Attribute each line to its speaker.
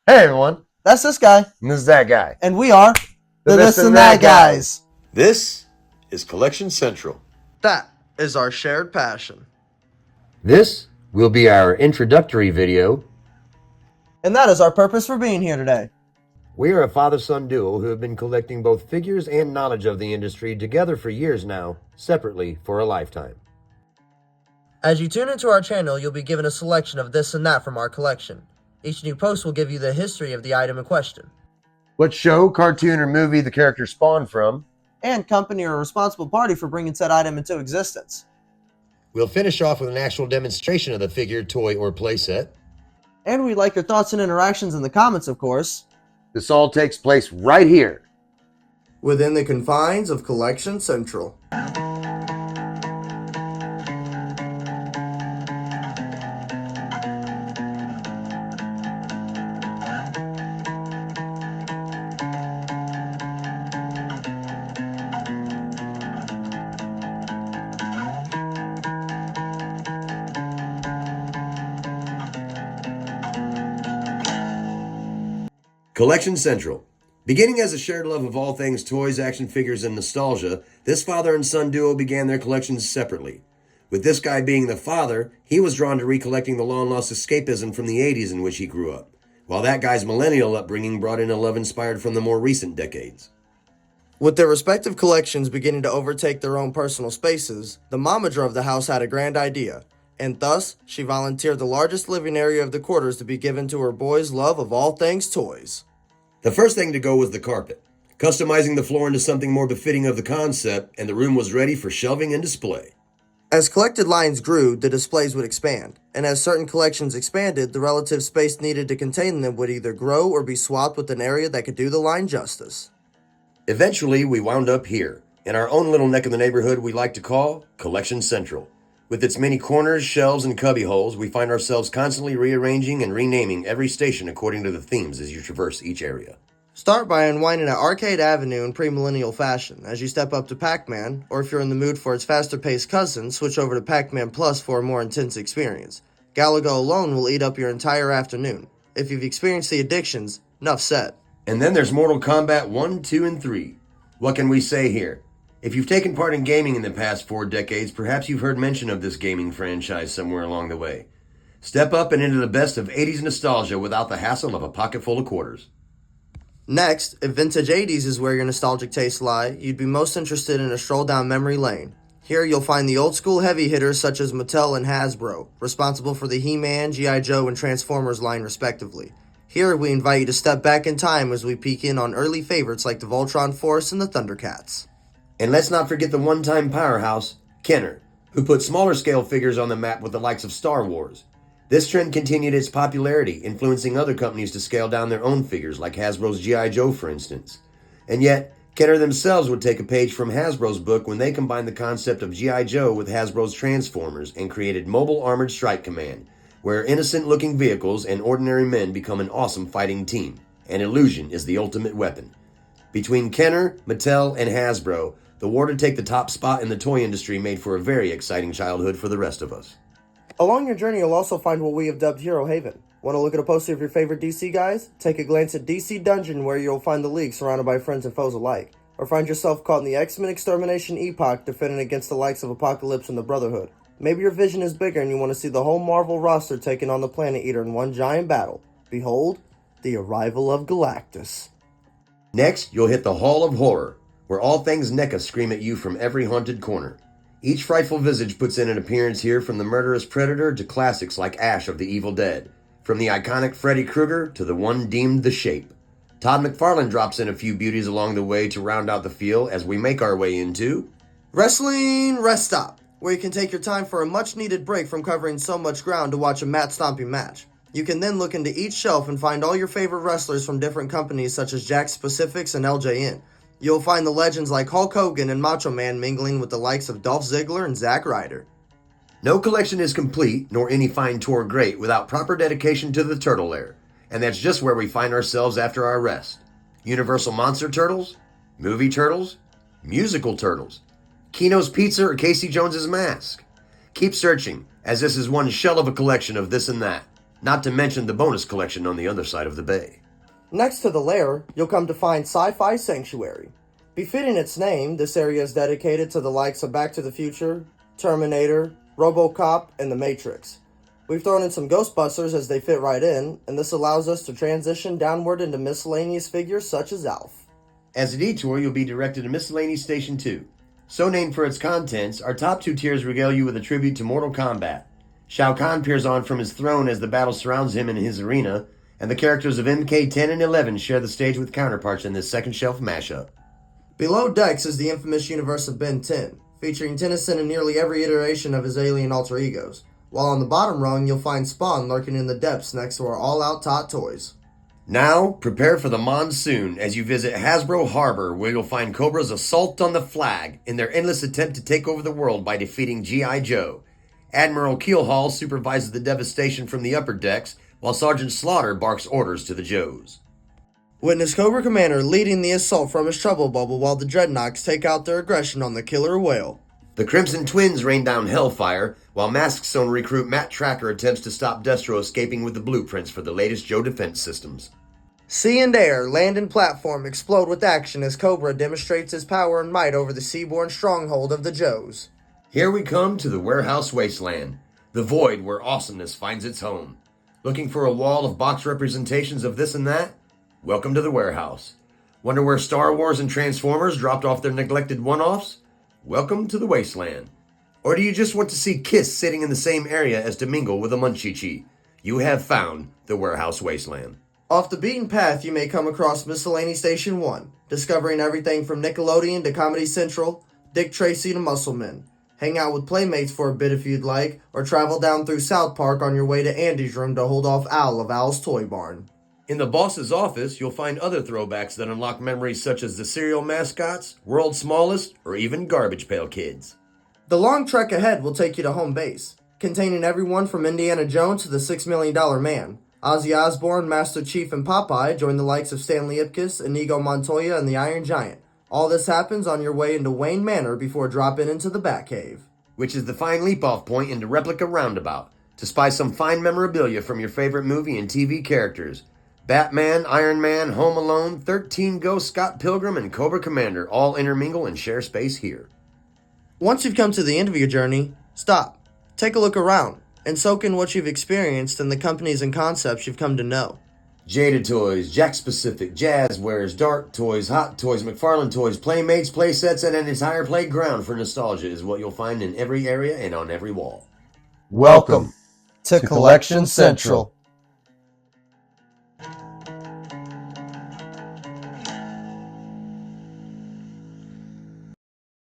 Speaker 1: Hey everyone,
Speaker 2: That's this guy,
Speaker 1: and this is that guy.
Speaker 2: and we are
Speaker 1: The
Speaker 2: This and That Guys.
Speaker 3: This is Collection Central.
Speaker 2: That is our shared passion.
Speaker 1: This will be our introductory video.
Speaker 2: And that is our purpose for being here today.
Speaker 1: We are a father-son duo who have been collecting both figures and knowledge of the industry together for years now, separately for a lifetime.
Speaker 2: As you tune into our channel, you'll be given a selection of this and that from our collection. Each new post will give you the history of the item in question,
Speaker 1: What show, cartoon, or movie the character spawned from,
Speaker 2: and company or responsible party for bringing said item into existence.
Speaker 1: We'll finish off with an actual demonstration of the figure, toy, or playset.
Speaker 2: And we'd like your thoughts and interactions in the comments, of course.
Speaker 1: This all takes place right here.
Speaker 2: Within the confines of Collection Central.
Speaker 3: Collection Central. Beginning as a shared love of all things toys, action figures, and nostalgia, this father and son duo began their collections separately. With this guy being the father, he was drawn to recollecting the long-lost escapism from the 80s in which he grew up, while that guy's millennial upbringing brought in a love inspired from the more recent decades.
Speaker 2: With their respective collections beginning to overtake their own personal spaces, the momager of the house had a grand idea, and thus she volunteered the largest living area of the quarters to be given to her boy's love of all things toys.
Speaker 3: The first thing to go was the carpet, customizing the floor into something more befitting of the concept, and the room was ready for shelving and display.
Speaker 2: As collected lines grew, the displays would expand, and as certain collections expanded, the relative space needed to contain them would either grow or be swapped with an area that could do the line justice.
Speaker 3: Eventually, we wound up here, in our own little neck of the neighborhood we like to call Collection Central. With its many corners, shelves, and cubby holes, we find ourselves constantly rearranging and renaming every station according to the themes as you traverse each area.
Speaker 2: Start by unwinding at Arcade Avenue in pre-millennial fashion as you step up to Pac-Man, or if you're in the mood for its faster-paced cousin, switch over to Pac-Man Plus for a more intense experience. Galaga alone will eat up your entire afternoon. If you've experienced the addictions, enough said.
Speaker 3: And then there's Mortal Kombat 1, 2, and 3. What can we say here? If you've taken part in gaming in the past 4 decades, perhaps you've heard mention of this gaming franchise somewhere along the way. Step up and into the best of 80s nostalgia without the hassle of a pocket full of quarters.
Speaker 2: Next, if vintage 80s is where your nostalgic tastes lie, you'd be most interested in a stroll down memory lane. Here you'll find the old school heavy hitters such as Mattel and Hasbro, responsible for the He-Man, G.I. Joe, and Transformers line respectively. Here we invite you to step back in time as we peek in on early favorites like the Voltron Force and the Thundercats.
Speaker 3: And let's not forget the one-time powerhouse, Kenner, who put smaller scale figures on the map with the likes of Star Wars. This trend continued its popularity, influencing other companies to scale down their own figures, like Hasbro's G.I. Joe, for instance. And yet, Kenner themselves would take a page from Hasbro's book when they combined the concept of G.I. Joe with Hasbro's Transformers and created Mobile Armored Strike Command, where innocent-looking vehicles and ordinary men become an awesome fighting team, and illusion is the ultimate weapon. Between Kenner, Mattel, and Hasbro, the war to take the top spot in the toy industry made for a very exciting childhood for the rest of us.
Speaker 2: Along your journey, you'll also find what we have dubbed Hero Haven. Want to look at a poster of your favorite DC guys? Take a glance at DC Dungeon, where you'll find the League surrounded by friends and foes alike. Or find yourself caught in the X-Men Extermination epoch, defending against the likes of Apocalypse and the Brotherhood. Maybe your vision is bigger and you want to see the whole Marvel roster taking on the Planet Eater in one giant battle. Behold, the arrival of Galactus.
Speaker 3: Next, you'll hit the Hall of Horror, where all things NECA scream at you from every haunted corner. Each frightful visage puts in an appearance here, from the murderous Predator to classics like Ash of the Evil Dead, from the iconic Freddy Krueger to the one deemed The Shape. Todd McFarlane drops in a few beauties along the way to round out the feel as we make our way into
Speaker 2: Wrestling Rest Stop, where you can take your time for a much-needed break from covering so much ground to watch a mat-stomping match. You can then look into each shelf and find all your favorite wrestlers from different companies such as Jakks Pacifics and LJN. You'll find the legends like Hulk Hogan and Macho Man mingling with the likes of Dolph Ziggler and Zack Ryder.
Speaker 3: No collection is complete, nor any fine tour great, without proper dedication to the Turtle Lair. And that's just where we find ourselves after our rest. Universal Monster Turtles, Movie Turtles, Musical Turtles, Keno's Pizza or Casey Jones's Mask. Keep searching, as this is one shell of a collection of this and that. not to mention the bonus collection on the other side of the bay.
Speaker 2: Next to the lair, you'll come to find Sci-Fi Sanctuary. Befitting its name, this area is dedicated to the likes of Back to the Future, Terminator, RoboCop, and The Matrix. We've thrown in some Ghostbusters as they fit right in, and this allows us to transition downward into miscellaneous figures such as Alf.
Speaker 3: As a detour, you'll be directed to Miscellaneous Station 2. So named for its contents, our top two tiers regale you with a tribute to Mortal Kombat. Shao Kahn peers on from his throne as the battle surrounds him in his arena, and the characters of MK10 and 11 share the stage with counterparts in this second shelf mashup.
Speaker 2: Below decks is the infamous universe of Ben 10, featuring Tennyson in nearly every iteration of his alien alter egos, while on the bottom rung you'll find Spawn lurking in the depths next to our all-out Tot toys.
Speaker 3: Now, prepare for the monsoon as you visit Hasbro Harbor, where you'll find Cobra's assault on the flag in their endless attempt to take over the world by defeating G.I. Joe. Admiral Keelhaul supervises the devastation from the upper decks, while Sergeant Slaughter barks orders to the Joes.
Speaker 2: Witness Cobra Commander leading the assault from his trouble bubble while the Dreadnoks take out their aggression on the killer whale.
Speaker 3: The Crimson Twins rain down hellfire, while Mask Zone recruit Matt Tracker attempts to stop Destro escaping with the blueprints for the latest Joe defense systems.
Speaker 2: Sea and air, land and platform explode with action as Cobra demonstrates his power and might over the seaborne stronghold of the Joes.
Speaker 3: Here we come to the Warehouse Wasteland, the void where awesomeness finds its home. Looking for a wall of box representations of this and that? Welcome to the warehouse. Wonder where Star Wars and Transformers dropped off their neglected one-offs? Welcome to the wasteland. Or do you just want to see Kiss sitting in the same area as Domingo with a Munchichi? You have found the Warehouse Wasteland.
Speaker 2: Off the beaten path, you may come across Miscellany Station 1, discovering everything from Nickelodeon to Comedy Central, Dick Tracy to Musclemen. Hang out with Playmates for a bit if you'd like, or travel down through South Park on your way to Andy's room to hold off Al of Al's Toy Barn.
Speaker 3: In the boss's office, you'll find other throwbacks that unlock memories such as the cereal mascots, World's Smallest, or even Garbage Pail Kids.
Speaker 2: The long trek ahead will take you to home base, containing everyone from Indiana Jones to the $6 Million Man. Ozzy Osbourne, Master Chief, and Popeye join the likes of Stanley Ipkiss, Inigo Montoya, and the Iron Giant. All this happens on your way into Wayne Manor before dropping into the Batcave,
Speaker 3: which is the fine leap-off point into Replica Roundabout, to spy some fine memorabilia from your favorite movie and TV characters. Batman, Iron Man, Home Alone, 13 Ghosts, Scott Pilgrim, and Cobra Commander all intermingle and share space here.
Speaker 2: Once you've come to the end of your journey, stop, take a look around, and soak in what you've experienced and the companies and concepts you've come to know.
Speaker 3: Jada Toys, Jack Specific, Jazzwares, Dark Toys, Hot Toys, McFarlane Toys, Playmates, Playsets, and an entire playground for nostalgia is what you'll find in every area and on every wall.
Speaker 4: Welcome to Collection Central.